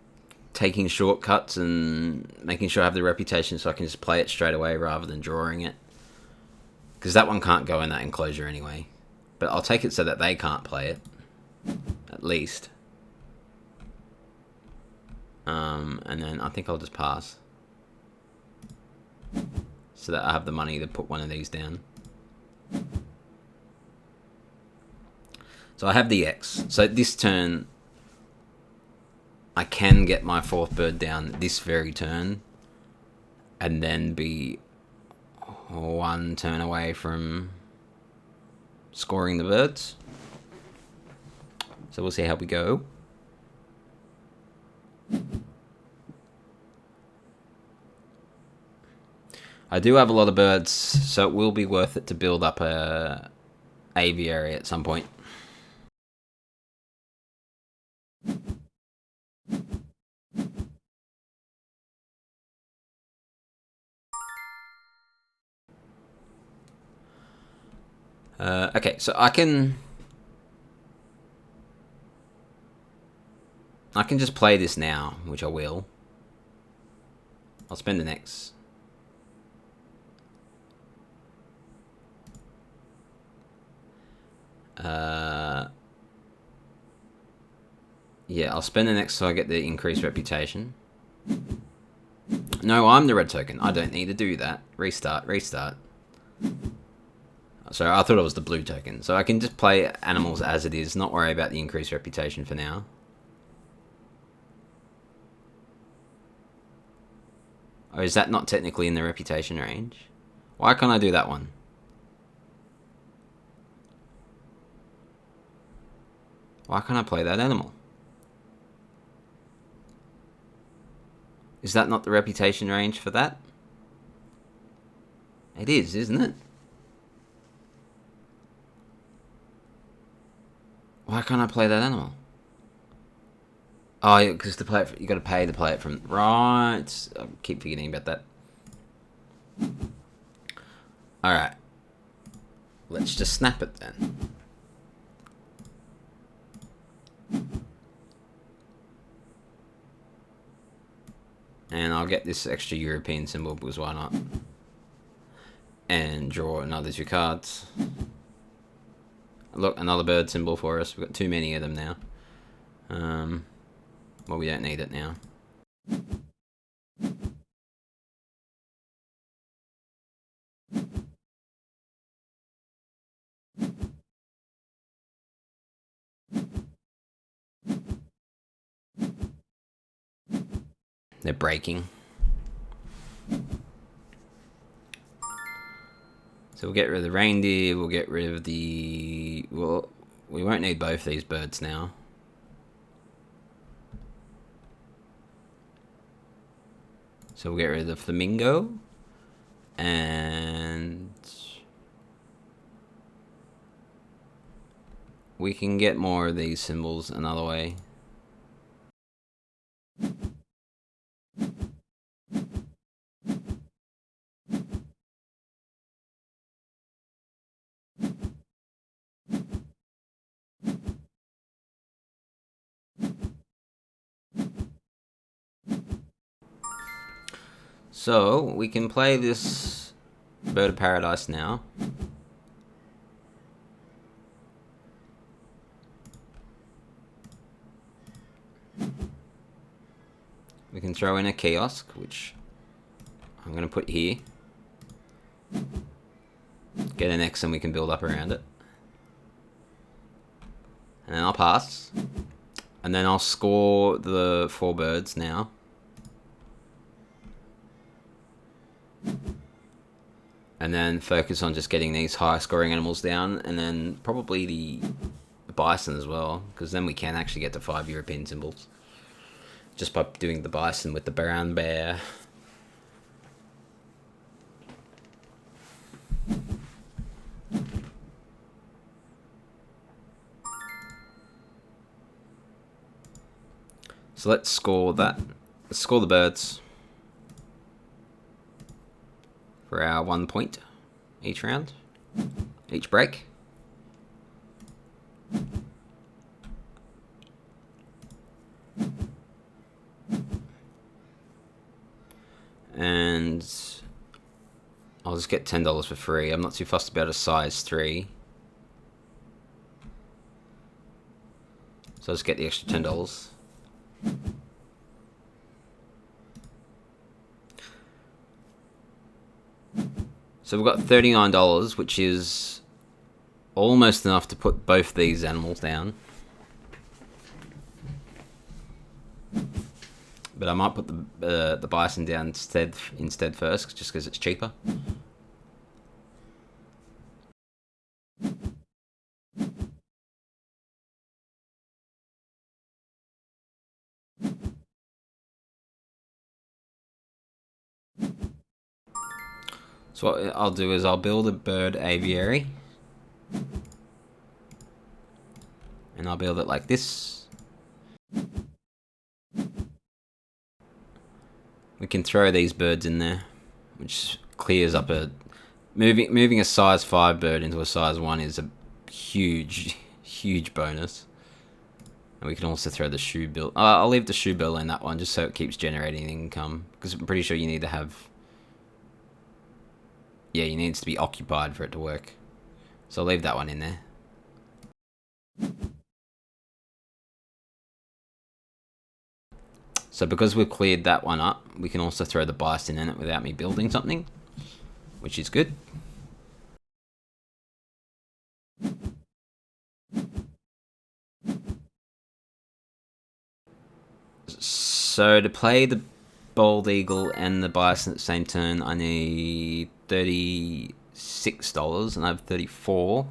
taking shortcuts and making sure I have the reputation so I can just play it straight away rather than drawing it. Because that one can't go in that enclosure anyway. But I'll take it so that they can't play it. At least. And then I think I'll just pass. So that I have the money to put one of these down. So I have the X. So this turn, I can get my 4th bird down this very turn. And then be 1 turn away from scoring the birds. So we'll see how we go. I do have a lot of birds, so it will be worth it to build up a aviary at some point. Okay, so I can I can just play this now, which I will. I'll spend the next. Yeah, I'll spend the next so I get the increased reputation. No, I'm the red token. I don't need to do that. Restart. So I thought it was the blue token. So I can just play animals as it is, not worry about the increased reputation for now. Or is that not technically in the reputation range? Why can't I do that one? Why can't I play that animal? Is that not the reputation range for that? It is, isn't it? Why can't I play that animal? Oh, because to play it, you got to pay to play it from. Right. I keep forgetting about that. Alright. Let's just snap it then. And I'll get this extra European symbol because why not? And draw another 2 cards. Look, another bird symbol for us. We've got too many of them now. Well, we don't need it now. They're breaking. So we'll get rid of the reindeer, we'll get rid of the... Well, we won't need both these birds now. So we'll get rid of the flamingo. And... we can get more of these symbols another way. So, we can play this Bird of Paradise now. We can throw in a kiosk, which I'm going to put here. Get an X and we can build up around it. And then I'll pass. And then I'll score the 4 birds now. And then focus on just getting these high scoring animals down, and then probably the bison as well, because then we can actually get to 5 European symbols just by doing the bison with the brown bear. So let's score that. Let's score the birds for our 1 point each round, each break. And I'll just get $10 for free. I'm not too fussed about a size 3. So I'll just get the extra $10. So we've got $39, which is almost enough to put both these animals down. But I might put the bison down instead first, just because it's cheaper. So what I'll do is I'll build a bird aviary. And I'll build it like this. We can throw these birds in there, which clears up a... Moving a size 5 bird into a size 1 is a huge bonus. And we can also throw the shoe bill. I'll leave the shoe bill in that one just so it keeps generating income. Because I'm pretty sure you need to have... Yeah, it needs to be occupied for it to work. So I'll leave that one in there. So because we've cleared that one up, we can also throw the bison in it without me building something, which is good. So to play the bald eagle and the bison at the same turn, I need $36, and I have 34.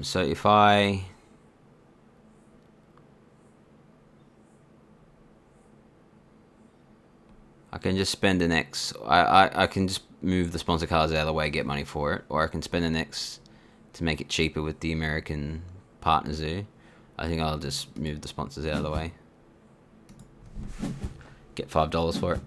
So if I can just spend an X. I can just move the sponsor cards out of the way, get money for it, or I can spend an X to make it cheaper with the American partner zoo. I think I'll just move the sponsors out of the way. Get $5 for it.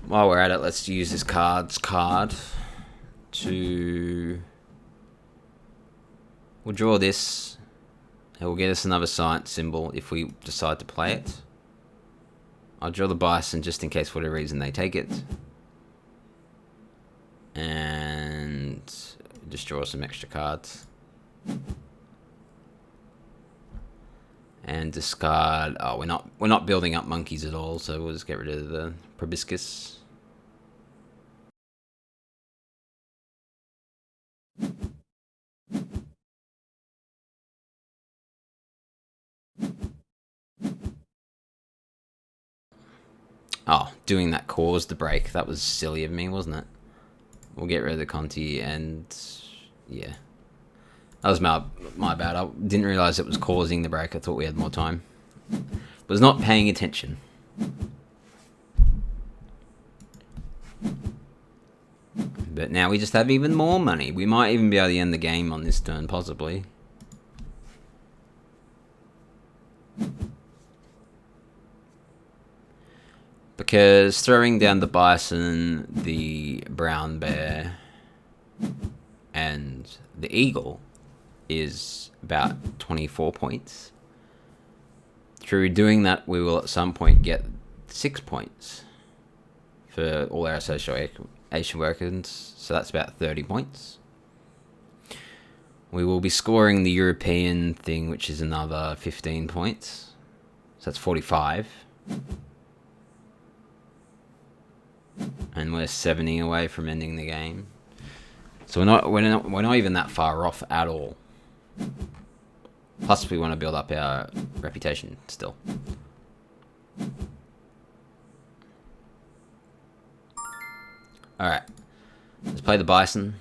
While we're at it, let's use this card to... We'll draw this. It will get us another science symbol if we decide to play it. I'll draw the bison just in case for whatever reason they take it. And just draw some extra cards. And discard... Oh, we're not building up monkeys at all, so we'll just get rid of the proboscis. Oh, doing that caused the break. That was silly of me, wasn't it? We'll get rid of the Conti and... Yeah. That was my bad. I didn't realise it was causing the break. I thought we had more time. Was not paying attention. But now we just have even more money. We might even be able to end the game on this turn, possibly. Because throwing down the bison, the brown bear, and the eagle is about 24 points. Through doing that, we will at some point get 6 points for all our association workers, so that's about 30 points. We will be scoring the European thing, which is another 15 points, so that's 45. And we're 70 away from ending the game, so we're not even that far off at all. Plus, we want to build up our reputation still. All right, let's play the bison.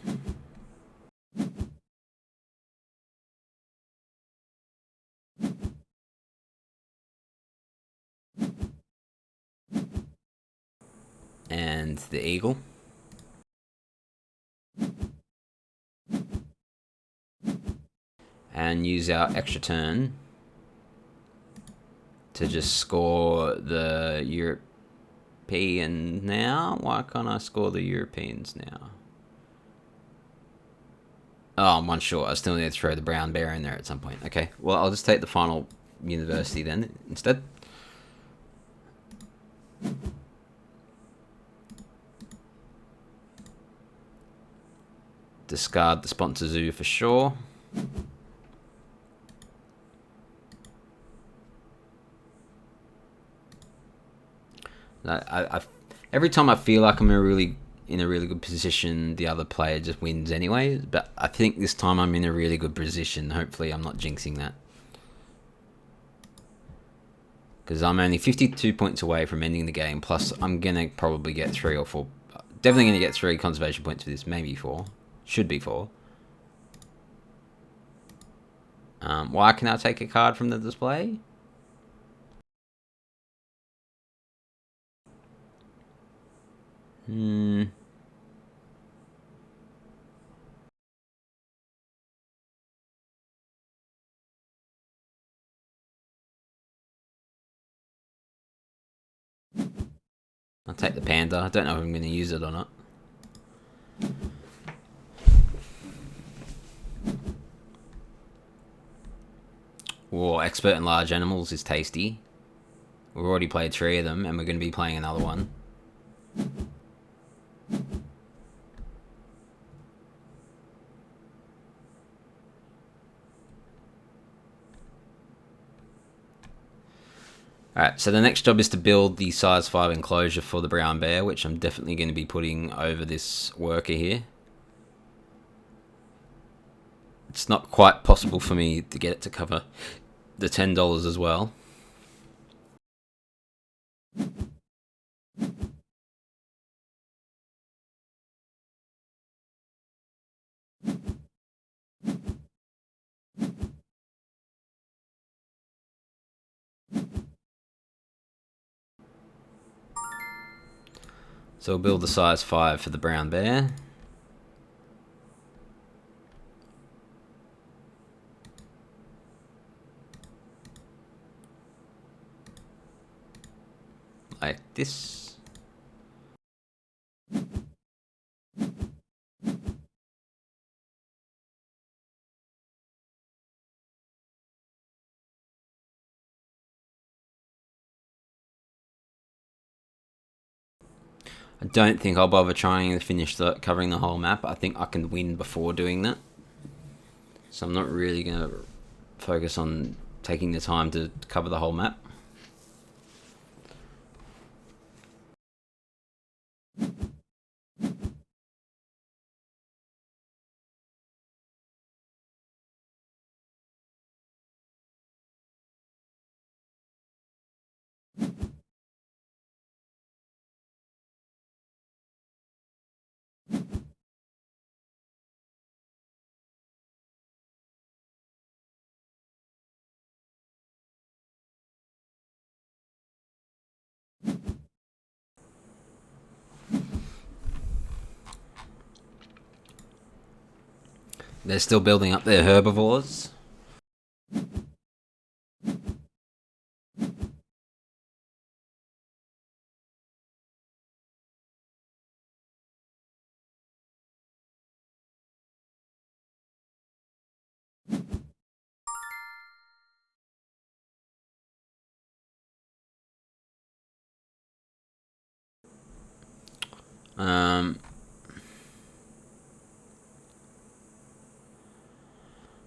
And the eagle. And use our extra turn to just score the European now. Why can't I score the Europeans now? Oh, I'm one short. I still need to throw the brown bear in there at some point. Okay, well, I'll just take the final university then instead. Discard the sponsor zoo for sure. Every time I feel like I'm in a really good position, the other player just wins anyway. But I think this time I'm in a really good position. Hopefully I'm not jinxing that. Because I'm only 52 points away from ending the game. Plus I'm going to probably get 3 or 4. Definitely going to get 3 conservation points for this. Maybe 4. Should be 4. Why can I take a card from the display? I'll take the panda. I don't know if I'm going to use it or not. Whoa, expert in large animals is tasty. We've already played 3 of them, and we're going to be playing another one. Alright, so the next job is to build the size 5 enclosure for the brown bear, which I'm definitely going to be putting over this worker here. It's not quite possible for me to get it to cover the $10 as well. So we'll build the size 5 for the brown bear. Like this. I don't think I'll bother trying to finish covering the whole map. I think I can win before doing that. So I'm not really going to focus on taking the time to cover the whole map. They're still building up their herbivores.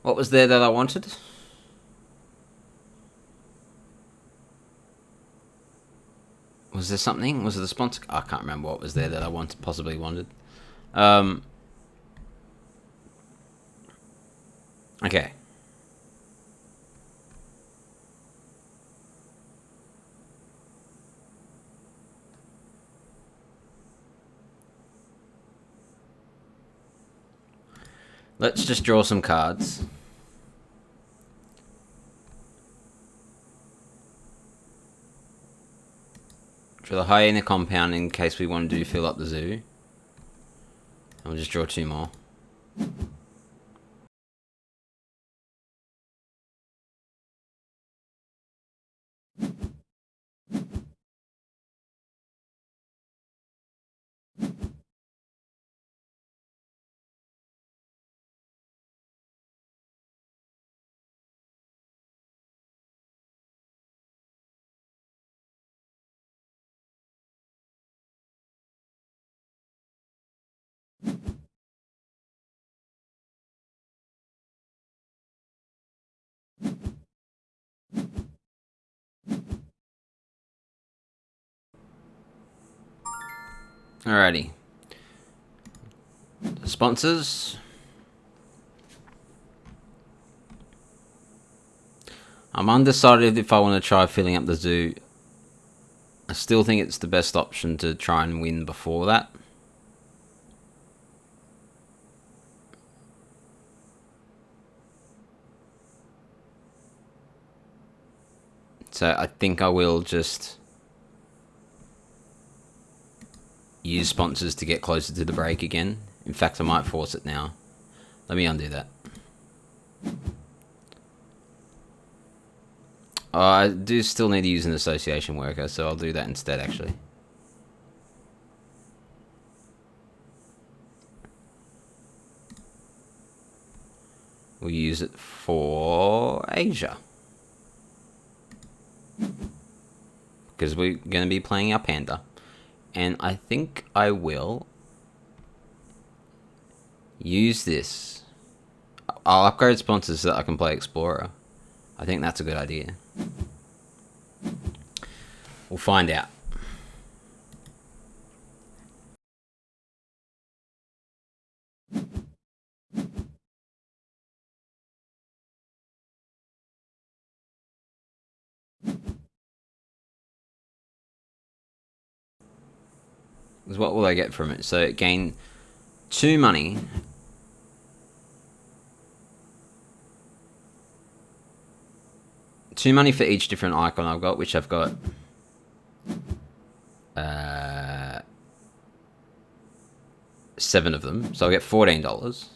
What was there that I wanted? Was there something? Was it the sponsor? I can't remember what was there that I possibly wanted. Okay. Let's just draw some cards. Draw the hyena compound in case we want to fill up the zoo. And we'll just draw 2 more. Alrighty. Sponsors. I'm undecided if I want to try filling up the zoo. I still think it's the best option to try and win before that. So I think I will just use sponsors to get closer to the break again. In fact, I might force it now. Let me undo that. I do still need to use an association worker, so I'll do that instead, actually. we'll use it for Asia. Because we're going to be playing our panda. And I think I will use this. I'll upgrade sponsors so that I can play Explorer. I think that's a good idea. We'll find out. What will I get from it? So gain 2 money. Two money for each different icon I've got, which I've got 7 of them. So I'll get $14.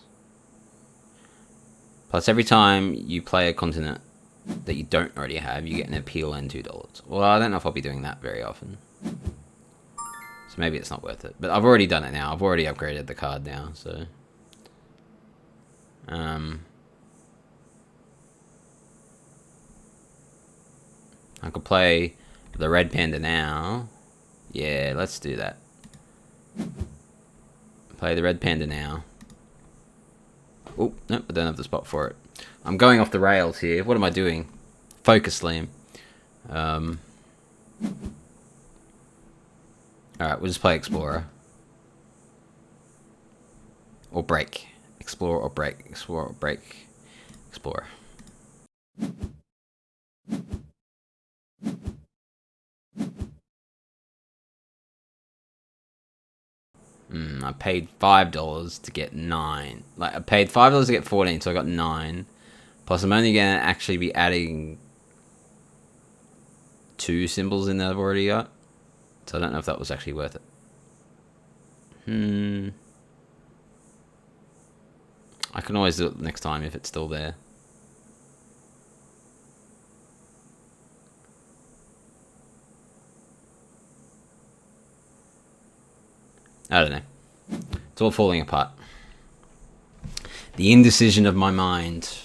Plus every time you play a continent that you don't already have, you get an appeal and $2. Well, I don't know if I'll be doing that very often. So maybe it's not worth it. But I've already done it now. I've already upgraded the card now, so... I could play the red panda now. Yeah, let's do that. Play the red panda now. Oh, nope, I don't have the spot for it. I'm going off the rails here. What am I doing? Focus, Liam. Alright, we'll just play Explorer. Or Break. Explorer or Break. Explorer or Break. Explorer. I paid $5 to get 9. Like, I paid $5 to get 14, so I got 9. Plus, I'm only going to actually be adding 2 symbols in that I've already got. So I don't know if that was actually worth it. I can always do it next time if it's still there. I don't know. It's all falling apart. The indecision of my mind.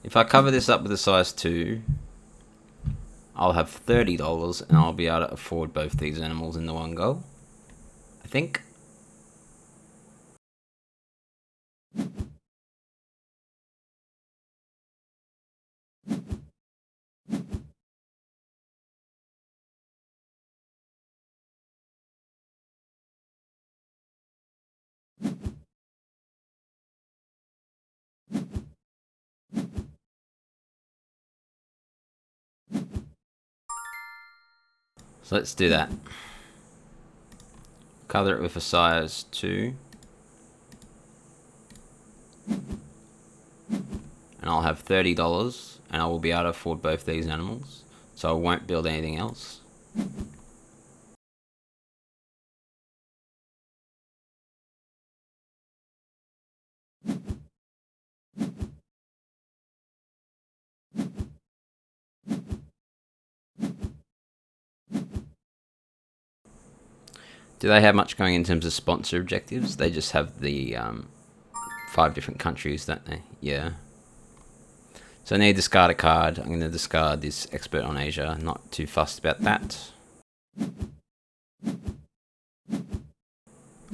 If I cover this up with a size 2, I'll have $30 and I'll be able to afford both these animals in the one go. I think. So let's do that. Color it with a size 2. And I'll have $30 and I will be able to afford both these animals. So I won't build anything else. Do they have much going in terms of sponsor objectives? They just have the 5 different countries, don't they? Yeah. So I need to discard a card. I'm going to discard this Expert on Asia. Not too fussed about that.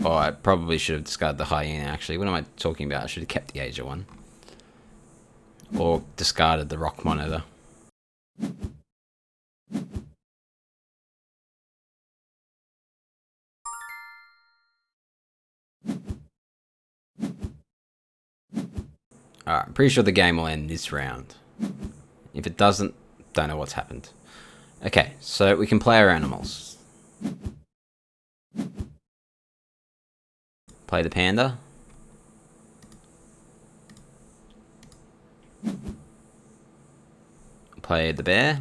Oh, I probably should have discarded the hyena, actually. What am I talking about? I should have kept the Asia one. Or discarded the rock monitor. Alright, I'm pretty sure the game will end this round. If it doesn't, don't know what's happened. Okay, so we can play our animals. Play the panda. Play the bear.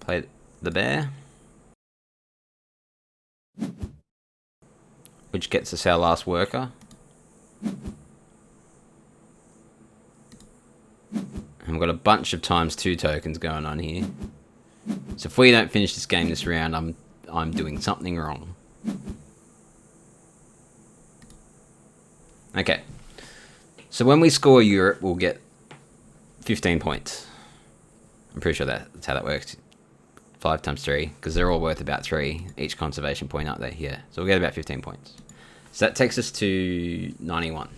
Play the bear. Which gets us our last worker. And we've got a bunch of ×2 tokens going on here. So if we don't finish this game this round, I'm doing something wrong. Okay. So when we score Europe, we'll get 15 points. I'm pretty sure that's how that works. 5 times 3, because they're all worth about 3 each conservation point, aren't they? Yeah. So we'll get about 15 points. So that takes us to 91.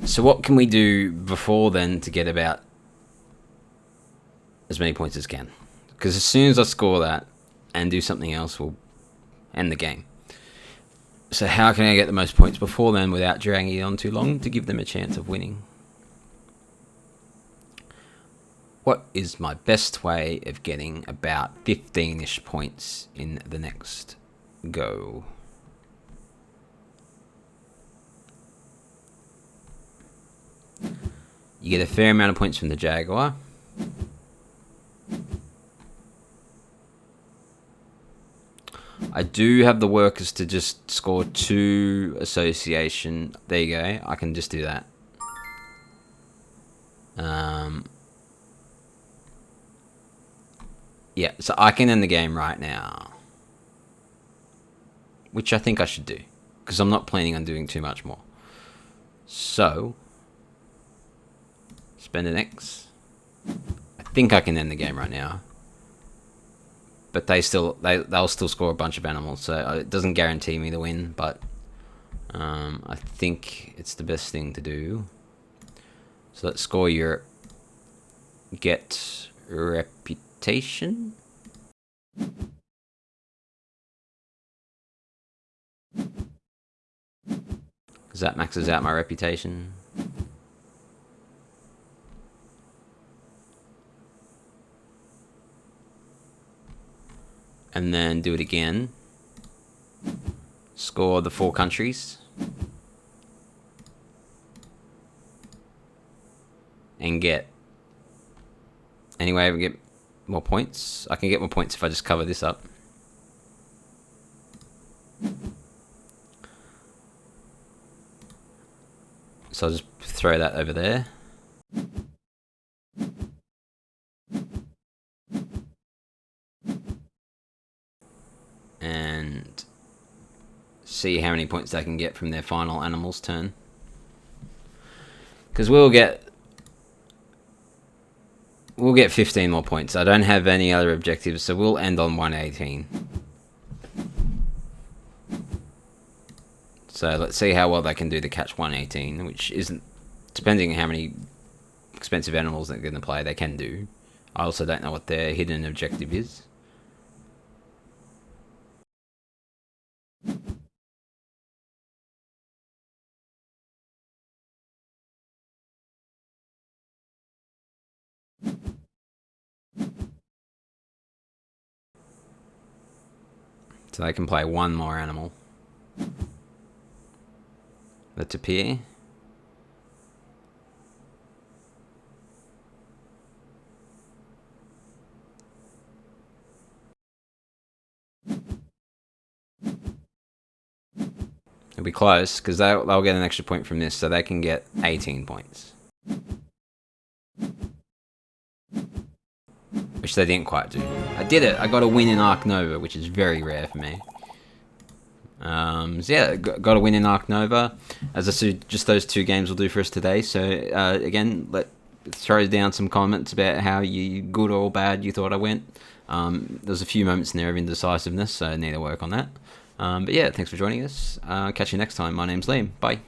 So what can we do before then to get about as many points as can? Because as soon as I score that and do something else, we'll end the game. So how can I get the most points before then without dragging it on too long to give them a chance of winning? What is my best way of getting about 15-ish points in the next go? You get a fair amount of points from the Jaguar. I do have the workers to just score 2 association. There you go. I can just do that. Yeah, so I can end the game right now. Which I think I should do. Because I'm not planning on doing too much more. So, spend an X. I think I can end the game right now. But they'll still score a bunch of animals, so it doesn't guarantee me the win, but I think it's the best thing to do. So let's score Europe. Get reputation. Because that maxes out my reputation. And then do it again. Score the 4 countries. And get... Anyway, we get more points. I can get more points if I just cover this up. So I'll just throw that over there. And see how many points they can get from their final animal's turn. Because we'll get 15 more points. I don't have any other objectives, so we'll end on 118. So let's see how well they can do to catch 118, which isn't, depending on how many expensive animals they're going to play, they can do. I also don't know what their hidden objective is. So they can play 1 more animal. Let's appear. It'll be close, because they'll get an extra point from this, so they can get 18 points. Which they didn't quite do. I did it! I got a win in Ark Nova, which is very rare for me. So yeah, got a win in Ark Nova. As I said, just those 2 games will do for us today. So again, let's throw down some comments about how good or bad you thought I went. There's a few moments in there of indecisiveness, so I need to work on that. But yeah, thanks for joining us. Catch you next time. My name's Liam. Bye.